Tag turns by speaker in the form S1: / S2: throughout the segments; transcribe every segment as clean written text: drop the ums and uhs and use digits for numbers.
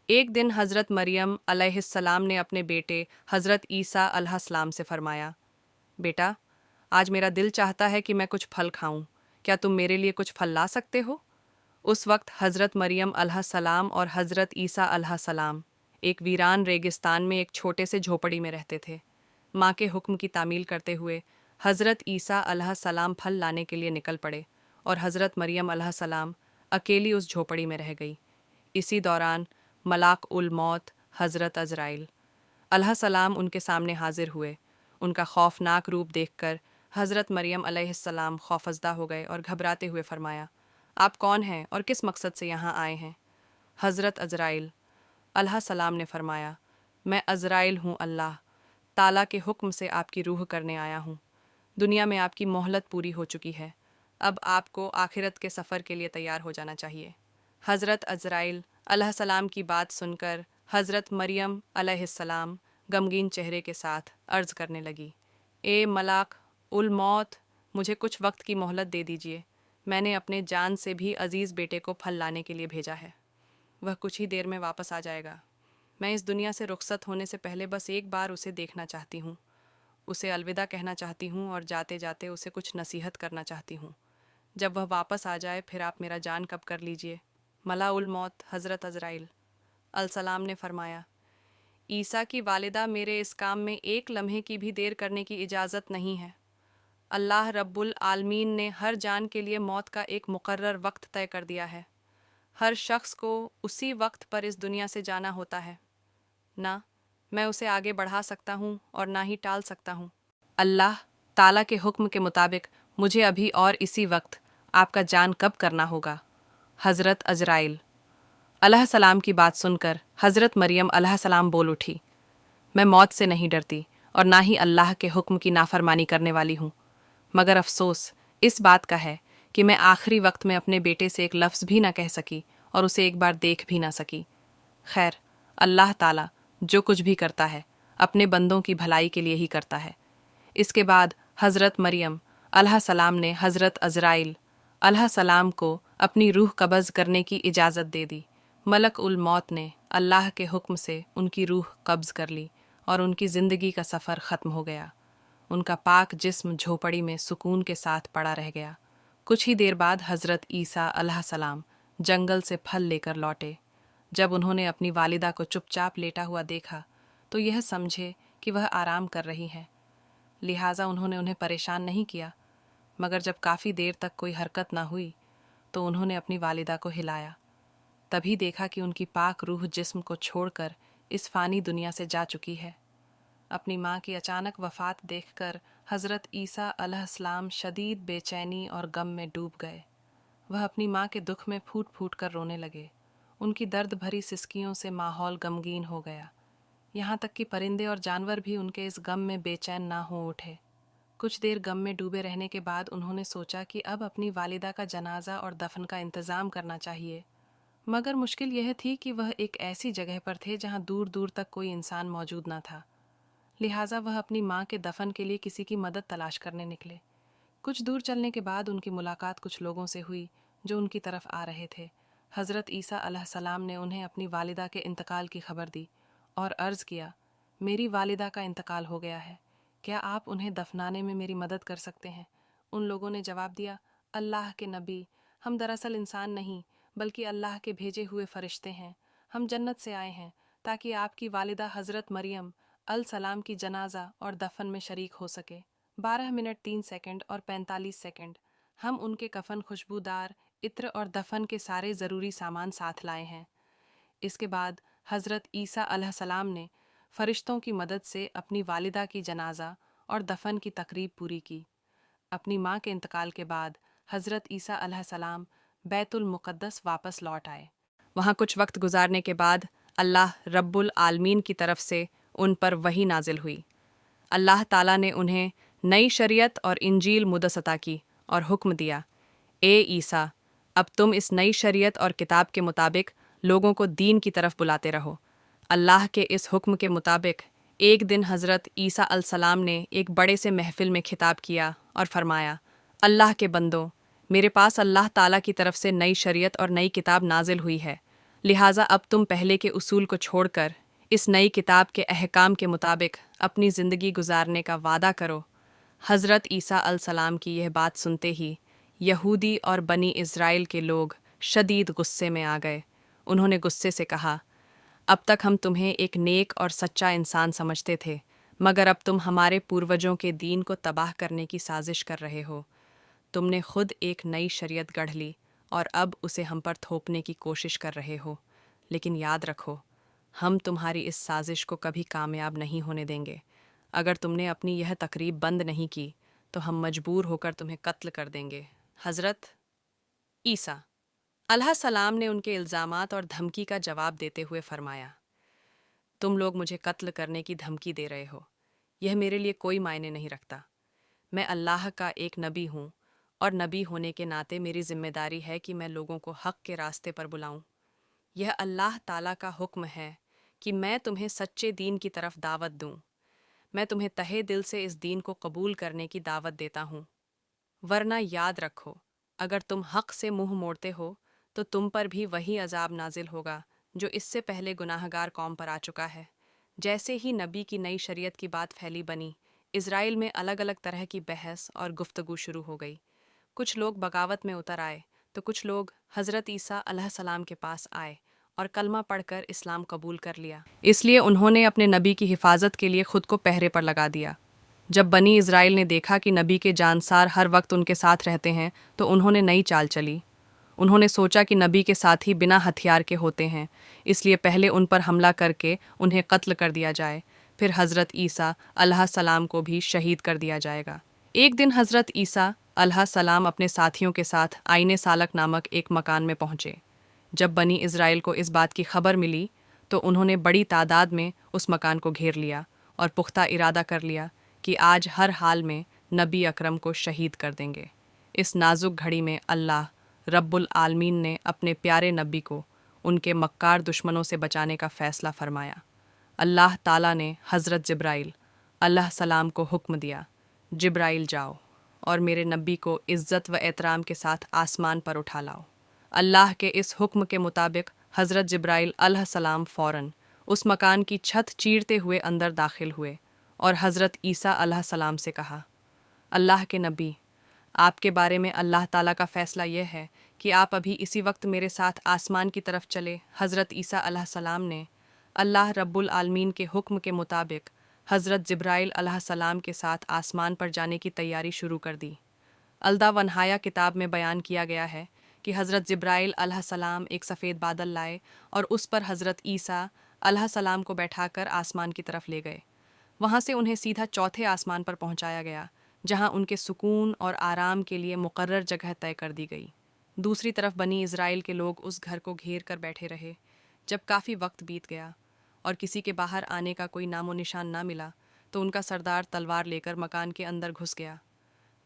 S1: एक दिन हज़रत मरियम अलैहिस्सलाम ने अपने बेटे हज़रत ईसा अलैहिस्सलाम से फरमाया, बेटा, आज मेरा दिल चाहता है कि मैं कुछ फल खाऊं। क्या तुम मेरे लिए कुछ फल ला सकते हो? उस वक्त हज़रत मरियम अलैहिस्सलाम और हज़रत ईसा अलैहिस्सलाम एक वीरान रेगिस्तान में एक छोटे से झोपड़ी में रहते थे। माँ के हुक्म की तामील करते हुए हज़रत ईसा अलैहिस्सलाम फल लाने के लिए निकल पड़े और हज़रत मरियम अलैहिस्सलाम अकेली उस झोपड़ी में रह गई। इसी दौरान मलाक उल मौत हज़रत अज़राइल अलैहिस्सलाम उनके सामने हाजिर हुए। उनका खौफनाक रूप देखकर हज़रत मरियम अलैहिस्सलाम खौफज़दा हो गए और घबराते हुए फरमाया, आप कौन हैं और किस मकसद से यहाँ आए हैं? हज़रत अज़राइल अलैहिस्सलाम ने फरमाया, मैं अज़राइल हूँ, अल्लाह ताला के हुक्म से आपकी रूह करने आया हूँ। दुनिया में आपकी मोहलत पूरी हो चुकी है, अब आपको आखिरत के सफ़र के लिए तैयार हो जाना चाहिए। हज़रत अज़राइल अलैहिस्सलाम की बात सुनकर हज़रत मरियम अलैहिस्सलाम गमगीन चेहरे के साथ अर्ज़ करने लगी, ए मलाक उल मौत, मुझे कुछ वक्त की मोहलत दे दीजिए। मैंने अपने जान से भी अजीज़ बेटे को फल लाने के लिए भेजा है। वह कुछ ही देर में वापस आ जाएगा। मैं इस दुनिया से रुखसत होने से पहले बस एक बार उसे देखना चाहती हूँ, उसे अलविदा कहना चाहती हूँ और जाते जाते उसे कुछ नसीहत करना चाहती हूँ। जब वह वापस आ जाए फिर आप मेरा जान कब कर लीजिए। मला उल मौत हज़रत अज़राइल अलसलाम ने फरमाया, ईसा की वालिदा मेरे इस काम में एक लम्हे की भी देर करने की इजाज़त नहीं है। अल्लाह रब्बुल आलमीन ने हर जान के लिए मौत का एक मुकर्रर वक्त तय कर दिया है। हर शख्स को उसी वक्त पर इस दुनिया से जाना होता है। ना मैं उसे आगे बढ़ा सकता हूँ और ना ही टाल सकता हूँ। अल्लाह ताला के हुक्म के मुताबिक मुझे अभी और इसी वक्त आपका जान कब करना होगा। हज़रत अज़राइल अलैहिस्सलाम की बात सुनकर हज़रत मरियम अलैहिस्सलाम बोल उठी, मैं मौत से नहीं डरती और ना ही अल्लाह के हुक्म की नाफरमानी करने वाली हूँ, मगर अफसोस इस बात का है कि मैं आखिरी वक्त में अपने बेटे से एक लफ्ज़ भी ना कह सकी और उसे एक बार देख भी ना सकी। खैर, अल्लाह ताला जो कुछ भी करता है अपने बंदों की भलाई के लिए ही करता है। इसके बाद हज़रत मरियम अलैहिस्सलाम ने हज़रत अज़राइल अलैहिस्सलाम को अपनी रूह कब्ज़ करने की इजाज़त दे दी। मलक उल मौत ने अल्लाह के हुक्म से उनकी रूह कब्ज़ कर ली और उनकी ज़िंदगी का सफ़र ख़त्म हो गया। उनका पाक जिस्म झोपड़ी में सुकून के साथ पड़ा रह गया। कुछ ही देर बाद हज़रत ईसा अलैहिस्सलाम जंगल से फल लेकर लौटे। जब उन्होंने अपनी वालिदा को चुपचाप लेटा हुआ देखा तो यह समझे कि वह आराम कर रही हैं, लिहाजा उन्होंने उन्हें परेशान नहीं किया। मगर जब काफ़ी देर तक कोई हरकत ना हुई तो उन्होंने अपनी वालिदा को हिलाया। तभी देखा कि उनकी पाक रूह जिस्म को छोड़कर इस फ़ानी दुनिया से जा चुकी है। अपनी माँ की अचानक वफ़ात देखकर हज़रत ईसा अलैहिस्सलाम शदीद बेचैनी और गम में डूब गए। वह अपनी माँ के दुख में फूट फूट कर रोने लगे। उनकी दर्द भरी सिसकियों से माहौल गमगीन हो गया। यहाँ तक कि परिंदे और जानवर भी उनके इस गम में बेचैन ना हो उठे। कुछ देर गम में डूबे रहने के बाद उन्होंने सोचा कि अब अपनी वालिदा का जनाजा और दफन का इंतज़ाम करना चाहिए। मगर मुश्किल यह थी कि वह एक ऐसी जगह पर थे जहाँ दूर दूर तक कोई इंसान मौजूद ना था। लिहाजा वह अपनी माँ के दफन के लिए किसी की मदद तलाश करने निकले। कुछ दूर चलने के बाद उनकी मुलाकात कुछ लोगों से हुई जो उनकी तरफ आ रहे थे। हज़रत ईसा अलैहिस्सलाम ने उन्हें अपनी वालिदा के इंतकाल की खबर दी और अर्ज़ किया, मेरी वालिदा का इंतकाल हो गया है, क्या आप उन्हें दफनाने में मेरी मदद कर सकते हैं? उन लोगों ने जवाब दिया, अल्लाह के नबी, हम दरअसल इंसान नहीं बल्कि अल्लाह के भेजे हुए फ़रिश्ते हैं। हम जन्नत से आए हैं ताकि आपकी वालिदा हज़रत मरियम अल सलाम की जनाजा और दफन में शरीक हो सके। 12 मिनट 3 सेकंड और 45 सेकंड। हम उनके कफन, खुशबूदार इत्र और दफन के सारे ज़रूरी सामान साथ लाए हैं। इसके बाद हज़रत ईसा अलैहिस्सलाम ने फ़रिश्तों की मदद से अपनी वालिदा की जनाजा और दफन की तकरीब पूरी की। अपनी माँ के इंतकाल के बाद हज़रत ईसा अलैहिस्सलाम बैतुल मुक़द्दस वापस लौट आए। वहाँ कुछ वक्त गुजारने के बाद अल्लाह रब्बुल आलमीन की तरफ से उन पर वही नाजिल हुई। अल्लाह ताला ने उन्हें नई शरीयत और इंजील मुदस्सता की और हुक्म दिया, ए ईसा, अब तुम इस नई शरीयत और किताब के मुताबिक लोगों को दीन की तरफ बुलाते रहो। अल्लाह के इस हुक्म के मुताबिक एक दिन हज़रत ईसा अलसलाम ने एक बड़े से महफिल में खिताब किया और फरमाया, अल्लाह के बंदों, मेरे पास अल्लाह ताला की तरफ से नई शरीयत और नई किताब नाजिल हुई है। लिहाजा अब तुम पहले के उसूल को छोड़कर इस नई किताब के अहकाम के मुताबिक अपनी ज़िंदगी गुजारने का वादा करो। हज़रत ईसा अलैहिस्सलाम की यह बात सुनते ही यहूदी और बनी इज़राइल के लोग शदीद गुस्से में आ गए। उन्होंने गुस्से से कहा, अब तक हम तुम्हें एक नेक और सच्चा इंसान समझते थे, मगर अब तुम हमारे पूर्वजों के दीन को तबाह करने की साजिश कर रहे हो। तुमने खुद एक नई शरीयत गढ़ ली और अब उसे हम पर थोपने की कोशिश कर रहे हो। लेकिन याद रखो, हम तुम्हारी इस साजिश को कभी कामयाब नहीं होने देंगे। अगर तुमने अपनी यह तकरीब बंद नहीं की तो हम मजबूर होकर तुम्हें कत्ल कर देंगे। हज़रत ईसा अलैहिस्सलाम ने उनके इल्ज़ामात और धमकी का जवाब देते हुए फरमाया, तुम लोग मुझे कत्ल करने की धमकी दे रहे हो। यह मेरे लिए कोई मायने नहीं रखता। मैं अल्लाह का एक नबी हूँ और नबी होने के नाते मेरी जिम्मेदारी है कि मैं लोगों को हक़ के रास्ते पर बुलाऊं। यह अल्लाह ताला का हुक्म है कि मैं तुम्हें सच्चे दीन की तरफ दावत दूं। मैं तुम्हें तहे दिल से इस दीन को कबूल करने की दावत देता हूँ। वरना याद रखो, अगर तुम हक़ से मुंह मोड़ते हो तो तुम पर भी वही अजाब नाजिल होगा जो इससे पहले गुनाहगार कौम पर आ चुका है। जैसे ही नबी की नई शरीयत की बात फैली बनी, इज़राइल में अलग अलग तरह की बहस और गुफ्तगू शुरू हो गई। कुछ लोग बगावत में उतर आए तो कुछ लोग हज़रत ईसा अलैहिस्सलाम के पास आए और कलमा पढ़कर इस्लाम कबूल कर लिया। इसलिए उन्होंने अपने नबी की हिफाजत के लिए खुद को पहरे पर लगा दिया। जब बनी इज़राइल ने देखा कि नबी के जानसार हर वक्त उनके साथ रहते हैं तो उन्होंने नई चाल चली। उन्होंने सोचा कि नबी के साथी बिना हथियार के होते हैं, इसलिए पहले उन पर हमला करके उन्हें कत्ल कर दिया जाए, फिर हज़रत ईसा अलैहिस्सलाम को भी शहीद कर दिया जाएगा। एक दिन हज़रत ईसा अलैहिस्सलाम अपने साथियों के साथ आईने सालक नामक एक मकान में पहुँचे। जब बनी इज़राइल को इस बात की खबर मिली तो उन्होंने बड़ी तादाद में उस मकान को घेर लिया और पुख्ता इरादा कर लिया कि आज हर हाल में नबी अकरम को शहीद कर देंगे। इस नाजुक घड़ी में अल्लाह रब्बुल आलमीन ने अपने प्यारे नबी को उनके मक्कार दुश्मनों से बचाने का फ़ैसला फरमाया। अल्लाह ताला ने हज़रत जिब्राइल अलैहिस्सलाम को हुक्म दिया, जिब्राइल जाओ और मेरे नबी को इज़्ज़त व एहतराम के साथ आसमान पर उठा लाओ। अल्लाह के इस हुक्म के मुताबिक हज़रत जिब्राइल अलैहिस्सलाम फ़ौरन उस मकान की छत चीरते हुए अंदर दाखिल हुए और हज़रत ईसा अलैहिस्सलाम से कहा, अल्लाह के नबी, आपके बारे में अल्लाह ताला का फ़ैसला यह है कि आप अभी इसी वक्त मेरे साथ आसमान की तरफ चले। हज़रत ईसा अलैहिस्सलाम ने अल्लाह रब्बुल आलमीन के हुक्म के मुताबिक हज़रत जिब्राइल अलैहिस्सलाम के साथ आसमान पर जाने की तैयारी शुरू कर दी। अलदा वनहाया किताब में बयान किया गया है कि हज़रत जिब्राइल अलैहिस्सलाम एक सफ़ेद बादल लाए और उस पर हज़रत ईसा अलैहिस्सलाम को बैठाकर आसमान की तरफ ले गए। वहाँ से उन्हें सीधा चौथे आसमान पर पहुँचाया गया, जहाँ उनके सुकून और आराम के लिए मुकर्रर जगह तय कर दी गई। दूसरी तरफ बनी इज़राइल के लोग उस घर को घेर कर बैठे रहे। जब काफ़ी वक्त बीत गया और किसी के बाहर आने का कोई नामो निशान ना मिला तो उनका सरदार तलवार लेकर मकान के अंदर घुस गया।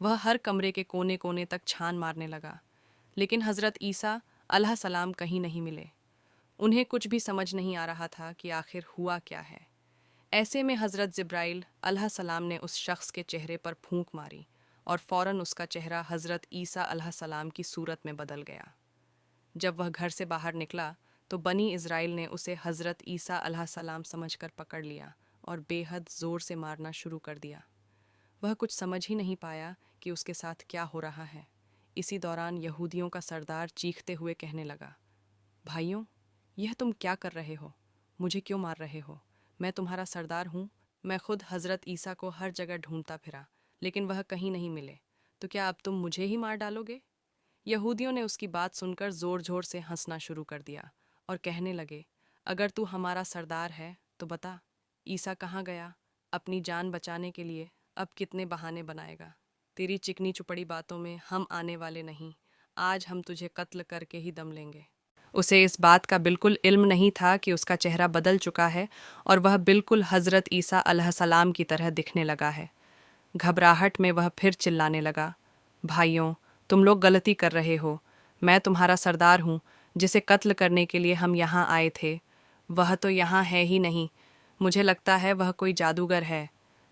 S1: वह हर कमरे के कोने कोने तक छान मारने लगा, लेकिन हज़रत ईसा अलैहिस्सलाम कहीं नहीं मिले। उन्हें कुछ भी समझ नहीं आ रहा था कि आखिर हुआ क्या है। ऐसे में हज़रत जिब्राइल अलैहिस्सलाम ने उस शख्स के चेहरे पर फूंक मारी और फ़ौरन उसका चेहरा हज़रत ईसा अलैहिस्सलाम की सूरत में बदल गया। जब वह घर से बाहर निकला तो बनी इज़राइल ने उसे हज़रत ईसा अलैहिस्सलाम समझकर पकड़ लिया और बेहद ज़ोर से मारना शुरू कर दिया। वह कुछ समझ ही नहीं पाया कि उसके साथ क्या हो रहा है। इसी दौरान यहूदियों का सरदार चीखते हुए कहने लगा, भाइयों, यह तुम क्या कर रहे हो? मुझे क्यों मार रहे हो? मैं तुम्हारा सरदार हूँ। मैं खुद हज़रत ईसा को हर जगह ढूंढता फिरा, लेकिन वह कहीं नहीं मिले। तो क्या अब तुम मुझे ही मार डालोगे? यहूदियों ने उसकी बात सुनकर ज़ोर ज़ोर से हंसना शुरू कर दिया और कहने लगे, अगर तू हमारा सरदार है तो बता, ईसा कहाँ गया? अपनी जान बचाने के लिए अब कितने बहाने बनाएगा? तेरी चिकनी चुपड़ी बातों में हम आने वाले नहीं। आज हम तुझे कत्ल करके ही दम लेंगे। उसे इस बात का बिल्कुल इल्म नहीं था कि उसका चेहरा बदल चुका है और वह बिल्कुल हज़रत ईसा अलैहिस्सलाम की तरह दिखने लगा है। घबराहट में वह फिर चिल्लाने लगा, भाइयों, तुम लोग गलती कर रहे हो। मैं तुम्हारा सरदार हूँ, जिसे कत्ल करने के लिए हम यहाँ आए थे। वह तो यहाँ है ही नहीं। मुझे लगता है वह कोई जादूगर है।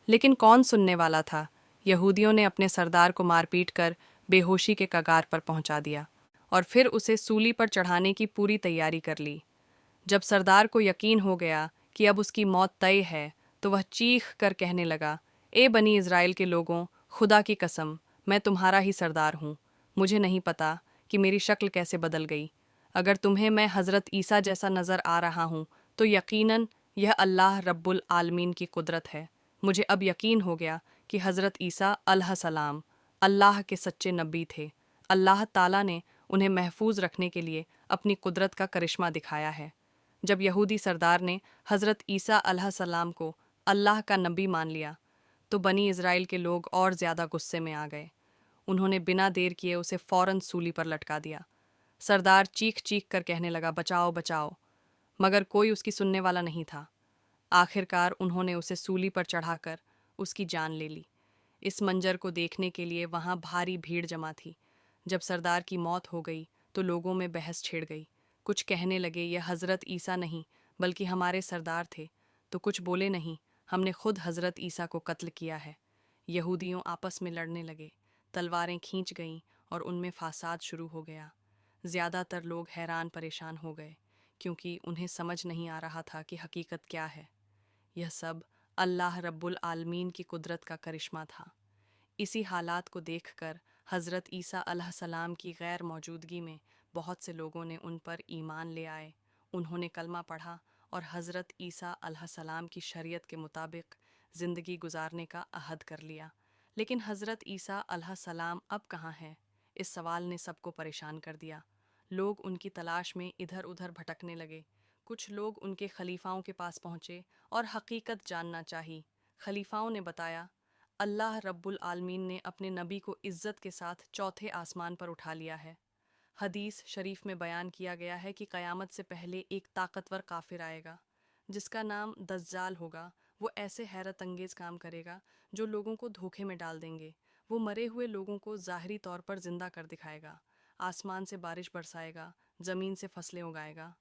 S1: लेकिन कौन सुनने वाला था? यहूदियों ने अपने सरदार को मारपीट कर बेहोशी के कगार पर पहुँचा दिया और फिर उसे सूली पर चढ़ाने की पूरी तैयारी कर ली। जब सरदार को यकीन हो गया कि अब उसकी मौत तय है, तो वह चीख कर कहने लगा, ए बनी इज़राइल के लोगों, खुदा की कसम, मैं तुम्हारा ही सरदार हूँ। मुझे नहीं पता कि मेरी शक्ल कैसे बदल गई। अगर तुम्हें मैं हज़रत ईसा जैसा नज़र आ रहा हूँ, तो यकीनन यह अल्लाह रब्बुल आलमीन की कुदरत है। मुझे अब यकीन हो गया कि हज़रत ईसा अलैहिस्सलाम अल्लाह के सच्चे नबी थे। अल्लाह ताला ने उन्हें महफूज रखने के लिए अपनी कुदरत का करिश्मा दिखाया है। जब यहूदी सरदार ने हज़रत ईसा अलैहिस्सलाम को अल्लाह का नबी मान लिया, तो बनी इज़राइल के लोग और ज़्यादा गुस्से में आ गए। उन्होंने बिना देर किए उसे फ़ौरन सूली पर लटका दिया। सरदार चीख चीख कर कहने लगा, बचाओ बचाओ, मगर कोई उसकी सुनने वाला नहीं था। आखिरकार उन्होंने उसे सूली पर चढ़ाकर उसकी जान ले ली। इस मंजर को देखने के लिए वहां भारी भीड़ जमा थी। जब सरदार की मौत हो गई तो लोगों में बहस छिड़ गई। कुछ कहने लगे, यह हज़रत ईसा नहीं बल्कि हमारे सरदार थे, तो कुछ बोले, नहीं, हमने खुद हज़रत ईसा को कत्ल किया है। यहूदियों आपस में लड़ने लगे, तलवारें खींच गईं और उनमें फासाद शुरू हो गया। ज़्यादातर लोग हैरान परेशान हो गए, क्योंकि उन्हें समझ नहीं आ रहा था कि हकीकत क्या है। यह सब अल्लाह रब्बुल आलमीन की कुदरत का करिश्मा था। इसी हालात को देखकर हज़रत ईसा अलैहिस्सलाम की गैर मौजूदगी में बहुत से लोगों ने उन पर ईमान ले आए। उन्होंने कलमा पढ़ा और हज़रत ईसा अलैहिस्सलाम की शरीयत के मुताबिक ज़िंदगी गुजारने का अहद कर लिया। लेकिन हज़रत ईसा अलैहिस्सलाम अब कहाँ हैं? इस सवाल ने सबको परेशान कर दिया। लोग उनकी तलाश में इधर उधर भटकने लगे। कुछ लोग उनके खलीफाओं के पास पहुँचे और हकीकत जानना चाही। खलीफाओं ने बताया, अल्लाह रब्बुल आलमीन ने अपने नबी को इज़्ज़त के साथ चौथे आसमान पर उठा लिया है। हदीस शरीफ में बयान किया गया है कि क़यामत से पहले एक ताकतवर काफिर आएगा, जिसका नाम दज्जाल होगा। वो ऐसे हैरत अंगेज़ काम करेगा जो लोगों को धोखे में डाल देंगे। वो मरे हुए लोगों को ज़ाहरी तौर पर ज़िंदा कर दिखाएगा, आसमान से बारिश बरसाएगा, ज़मीन से फसलें उगाएगा,